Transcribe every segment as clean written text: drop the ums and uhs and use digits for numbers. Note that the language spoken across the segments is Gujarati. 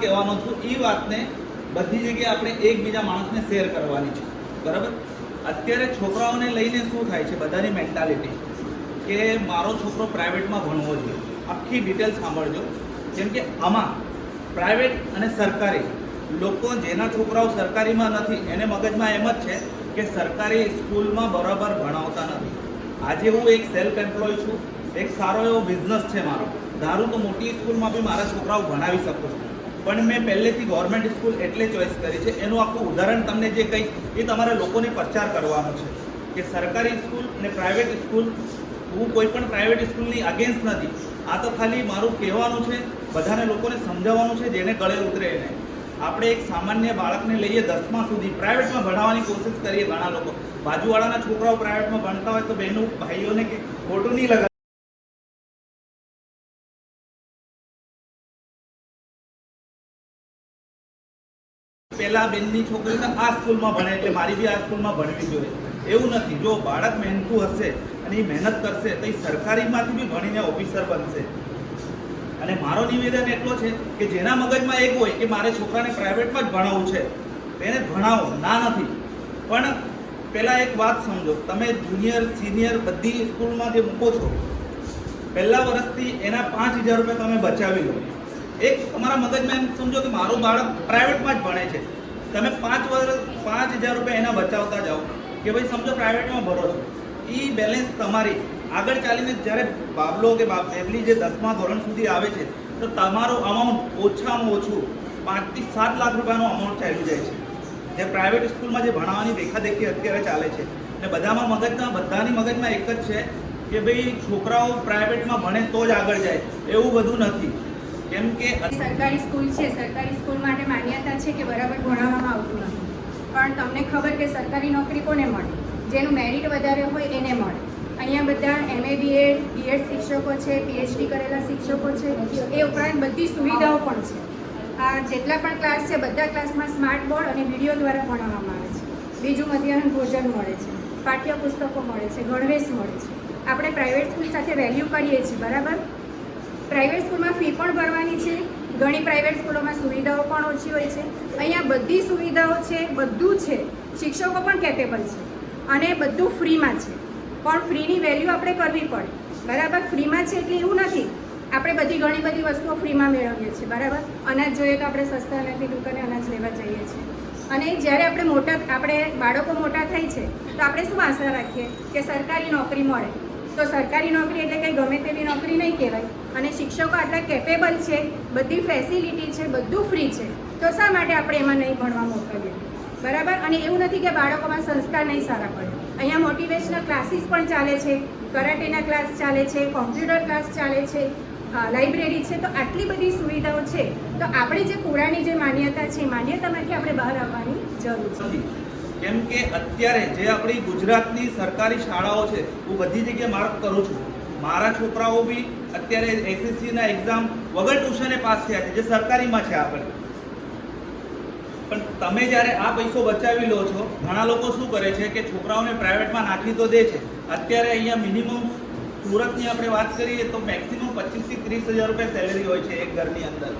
કહેવાનો છું, એ વાતને બધી જગ્યાએ આપણે એકબીજા માણસને શેર કરવાની છે, બરાબર? અત્યારે છોકરાઓને લઈને શું થાય છે, બધાની મેન્ટાલિટી કે મારો છોકરો પ્રાઇવેટમાં ભણવો જોઈએ. આખી ડિટેલ સાંભળજો. કેમ કે આમાં પ્રાઇવેટ અને સરકારી, લોકો જેના છોકરાઓ સરકારીમાં નથી એને મગજમાં એમ જ છે કે સરકારી સ્કૂલમાં બરાબર ભણાવતા નથી. આજે હું એક સેલ્ફ એમ્પ્લોય છું, એક સારો એવો બિઝનેસ છે મારો, ધારું તો મોટી સ્કૂલમાં બી મારા છોકરાઓ ભણાવી શકું છું, પણ મેં પહેલેથી ગવર્મેન્ટ સ્કૂલ એટલે ચોઈસ કરી છે. એનું આખું ઉદાહરણ તમને જે કંઈ એ તમારે લોકોને પ્રચાર કરવાનો છે કે સરકારી સ્કૂલ અને પ્રાઇવેટ સ્કૂલ, હું કોઈ પણ પ્રાઇવેટ સ્કૂલની અગેન્સ્ટ નથી. આ તો ખાલી મારું કહેવાનું છે, બધાને લોકોને સમજાવવાનું છે, જેને ગળે ઉતરે એને. આપણે એક સામાન્ય બાળકને લઈએ 10મા સુધી પ્રાઇવેટમાં ભણાવવાની કોશિશ કરીએ. ઘણા લોકો બાજુવાળાના છોકરાઓ પ્રાઇવેટમાં ભણતા હોય તો બહેનો ભાઈઓને કે ખોટું નહીં લગાવે. પેલા બેનની છોકરી તો આ સ્કૂલમાં ભણે એટલે મારી બી આ સ્કૂલમાં ભણવી જોઈએ એવું નથી. જો બાળક મહેનતું હશે અને એ મહેનત કરશે તો એ સરકારીમાંથી બી ભણીને ઓફિસર બનશે. અને મારો નિવેદન એટલો છે કે જેના મગજમાં એક હોય કે મારે છોકરાને પ્રાઇવેટમાં જ ભણાવવું છે તેને ભણાવો, ના નથી. પણ પહેલાં એક વાત સમજો, તમે જુનિયર સિનિયર બધી સ્કૂલમાં જે મૂકો છો, પહેલા વર્ષથી એના 5,000 રૂપિયા તમે બચાવી લો. એક તમારા મગજમાં એમ સમજો કે મારું બાળક પ્રાઇવેટમાં જ ભણે છે, તમે 5,000 રૂપિયા એના બચાવતા જાઓ કે ભાઈ સમજો પ્રાઇવેટમાં ભરો છો. એ બેલેન્સ તમારી આગળ ચાલીને જ્યારે બાબલો કે બેબલી જે 10મા ધોરણ સુધી આવે છે તો તમારું અમાઉન્ટ ઓછામાં ઓછું 5 થી 7 લાખ રૂપિયાનું અમાઉન્ટ ચાલી જાય છે. જે પ્રાઇવેટ સ્કૂલમાં જે ભણાવવાની દેખાદેખી અત્યારે ચાલે છે ને બધાની મગજમાં એક જ છે કે ભાઈ છોકરાઓ પ્રાઇવેટમાં ભણે તો જ આગળ જાય, એવું બધું નથી. કેમ કે સરકારી સ્કૂલ છે, સરકારી સ્કૂલ માટે માન્યતા છે કે બરાબર ભણાવવામાં આવતું નથી. પણ તમને ખબર કે સરકારી નોકરી કોને મળે? જેનું મેરિટ વધારે હોય એને મળે. અહીંયા બધા MA BEd શિક્ષકો છે, PhD કરેલા શિક્ષકો છે, એ ઉપરાંત બધી સુવિધાઓ પણ છે. આ જેટલા પણ ક્લાસ છે બધા ક્લાસમાં સ્માર્ટ બોર્ડ અને વિડીયો દ્વારા ભણાવવામાં આવે છે. બીજું મધ્યાહન ભોજન મળે છે, પાઠ્યપુસ્તકો મળે છે, ગણવેશ મળે છે. આપણે પ્રાઇવેટ સ્કૂલ સાથે વેલ્યુ કરીએ છીએ, બરાબર? પ્રાઇવેટ સ્કૂલમાં ફી પણ ભરવાની છે. ઘણી પ્રાઇવેટ સ્કૂલોમાં સુવિધાઓ પણ ઓછી હોય છે. અહીંયા બધી સુવિધાઓ છે, બધું છે, શિક્ષકો પણ કેપેબલ છે અને બધું ફ્રીમાં છે. પણ ફ્રીની વેલ્યુ આપણે કરવી પડે, બરાબર? ફ્રીમાં છે એટલે એવું નથી, આપણે ઘણી બધી વસ્તુઓ ફ્રીમાં મેળવીએ છીએ, બરાબર? અનાજ જોઈએ તો આપણે સસ્તા નથી દુકાને અનાજ લેવા જઈએ છીએ. અને જ્યારે આપણે બાળકો મોટા થાય છે તો આપણે શું આશા રાખીએ કે સરકારી નોકરી મળે. તો સરકારી નોકરી એટલે કંઈ ગમે તેવી નોકરી નહીં કહેવાય. અને શિક્ષકો આટલા કેપેબલ છે, બધી ફેસિલિટી છે, બધું ફ્રી છે, તો શા માટે આપણે એમાં નહીં ભણવા મોકલીએ, બરાબર? અને એવું નથી કે બાળકોમાં સંસ્કાર નહીં સારા પડે. અહીંયા મોટિવેશનલ ક્લાસીસ પણ ચાલે છે, કરાટેના ક્લાસ ચાલે છે, કોમ્પ્યુટર ક્લાસ ચાલે છે, લાઇબ્રેરી છે. તો આટલી બધી સુવિધાઓ છે, તો આપણે જે પુરાણી જે માન્યતા છે, માન્યતામાંથી આપણે બહાર આવવાની જરૂર છે. કેમ કે અત્યારે જે આપણી ગુજરાતની સરકારી શાળાઓ છે, હું બધી જગ્યાએ માર્ક કરું છું, મારા છોકરાઓ બી અત્યારે SSCના એક્ઝામ વગર ટ્યુશને પાસ થયા છે, જે સરકારીમાં છે આપણે. પણ તમે જ્યારે આ પૈસો બચાવી લો છો, ઘણા લોકો શું કરે છે કે છોકરાઓને પ્રાઇવેટમાં નાખી તો દે છે. અત્યારે અહીંયા મિનિમમ સુરતની આપણે વાત કરીએ તો મેક્સિમમ 25 થી 30,000 રૂપિયા સેલેરી હોય છે એક ઘરની અંદર.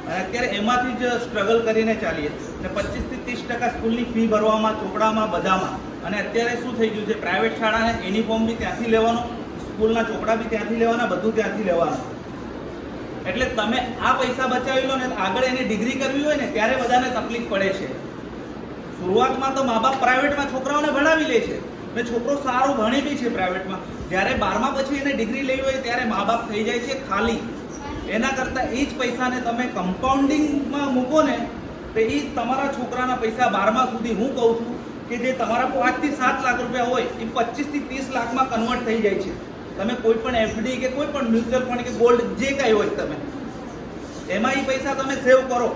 અને અત્યારે એમાંથી જ સ્ટ્રગલ કરીને ચાલીએ અને 25 થી 30% સ્કૂલની ફી ભરવામાં, ચોપડામાં, બધામાં. અને અત્યારે શું થઈ ગયું છે, પ્રાઇવેટ શાળાને યુનિફોર્મ બી ત્યાંથી લેવાનો, સ્કૂલના ચોપડા બી ત્યાંથી લેવાના, બધું ત્યાંથી લેવાનું. એટલે તમે આ પૈસા બચાવી લો ને આગળ એને ડિગ્રી કરવી હોય ને ત્યારે બધાને તકલીફ પડે છે. શરૂઆતમાં તો મા બાપ પ્રાઇવેટમાં છોકરાઓને ભણાવી લે છે ને છોકરો સારો ભણે બી છે પ્રાઇવેટમાં. જ્યારે 12મા પછી એને ડિગ્રી લેવી હોય ત્યારે મા બાપ થઈ જાય છે ખાલી. એના કરતાં એ જ પૈસાને તમે કમ્પાઉન્ડિંગમાં મૂકો ને તો એ તમારા છોકરાના પૈસા 12મા સુધી, હું કહું છું કે જે તમારા 5 થી 7 લાખ રૂપિયા હોય એ 25 થી 30 લાખમાં કન્વર્ટ થઈ જાય છે. તમે કોઈ પણ FD કે કોઈ પણ મ્યુચ્યુઅલ ફંડ કે ગોલ્ડ જે કાંઈ હોય તમે એમાં એ પૈસા તમે સેવ કરો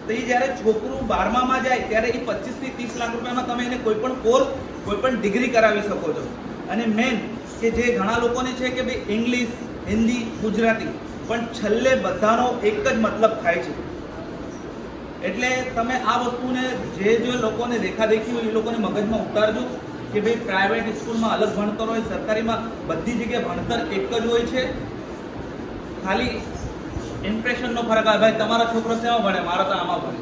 તો એ જ્યારે છોકરું 12મામાં જાય ત્યારે એ 25 થી 30 લાખ રૂપિયામાં તમે એને કોઈ પણ કોર્સ, કોઈ પણ ડિગ્રી કરાવી શકો છો. અને મેન કે જે ઘણા લોકોને છે કે ભાઈ ઇંગ્લિશ, હિન્દી, ગુજરાતી, પણ છેલ્લે બધાનો એક જ મતલબ થાય છે. એટલે તમે આ વસ્તુને જે લોકોને દેખાદેખી હોય એ લોકોને મગજમાં ઉતારજો કે ભાઈ પ્રાઇવેટ સ્કૂલમાં અલગ ભણતર હોય, સરકારીમાં બધી જગ્યાએ ભણતર એક જ હોય છે. ખાલી ઇમ્પ્રેશનનો ફરક આવે. ભાઈ તમારો છોકરો શેમાં ભણે, મારો તો આમાં ભણે.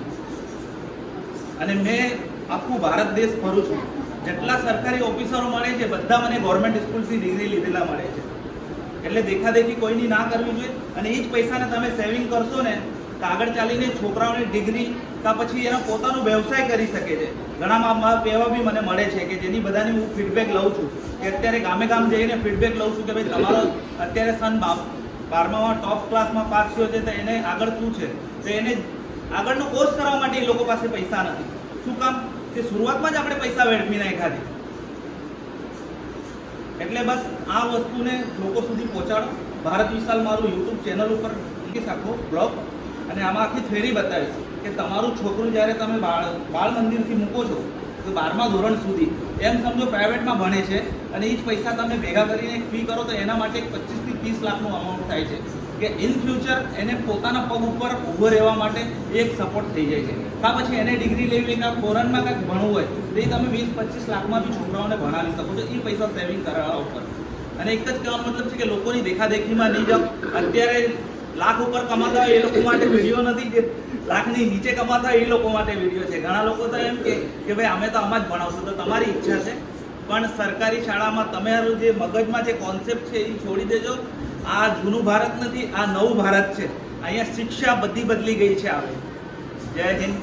અને મેં આખું ભારત દેશ ફરું છું, જેટલા સરકારી ઓફિસરો મળે છે બધા મને ગવર્મેન્ટ સ્કૂલથી ડિગ્રી લીધેલા મળે છે. એટલે દેખાદેખી કોઈની ના કરવી જોઈએ. અને એ જ પૈસાને તમે સેવિંગ કરશો ને તો આગળ ચાલીને છોકરાઓની ડિગ્રી કાં પછી એનો પોતાનો વ્યવસાય કરી શકે છે. ઘણા મા બાપ એવા બી મને મળે છે કે જેની બધાની હું ફીડબેક લઉં છું, કે અત્યારે ગામે ગામ જઈને ફીડબેક લઉં છું કે ભાઈ તમારો અત્યારે સન 12માં ટોપ ક્લાસમાં પાસ થયો છે તો એને આગળ શું છે, તો એને આગળનો કોર્સ કરવા માટે એ લોકો પાસે પૈસા નથી. શું કામ કે શરૂઆતમાં જ આપણે પૈસા વેડફી નાખ્યા છે. એટલે બસ આ વસ્તુને લોકો સુધી પહોંચાડો. ભારત વિશાલ મારું યુટ્યુબ ચેનલ ઉપર મૂકીશ આખો બ્લોગ, અને આમાં આખી થિયરી બતાવીશ કે તમારું છોકરું જ્યારે તમે બાળ મંદિરથી મૂકો છો તો 12મા ધોરણ સુધી એમ સમજો પ્રાઇવેટમાં ભણે છે, અને એ જ પૈસા તમે ભેગા કરીને એક ફી કરો તો એના માટે 25 થી 30 લાખનું અમાઉન્ટ થાય છે, કે ઇન ફ્યુચર એને પોતાના પગ ઉપર ઊભો રહેવા માટે એક સપોર્ટ થઈ જાય છે. કાં પછી એને ડિગ્રી લેવી કાં ફોરેનમાં કાંઈક ભણવું હોય તો એ તમે 20-25 લાખમાં બી છોકરાઓને ભણાવી શકો છો, એ પૈસા સેવિંગ કરાવવા ઉપર. અને એક જ કહેવાનો મતલબ છે કે લોકોની દેખાદેખીમાં નહીં જાઓ. અત્યારે લાખ ઉપર કમાતા હોય એ લોકો માટે વિડીયો નથી, જે લાખની નીચે કમાતા હોય એ લોકો માટે વિડીયો છે. ઘણા લોકો તો એમ કે ભાઈ અમે તો આમાં જ ભણાવશું, તો તમારી ઈચ્છા છે, પણ સરકારી શાળામાં તમારું જે મગજમાં જે કોન્સેપ્ટ છે એ છોડી દેજો. આ જૂનું ભારત નથી, આ નવું ભારત છે. અહીંયા શિક્ષા બધી બદલી ગઈ છે. આવે જય હિન્દ.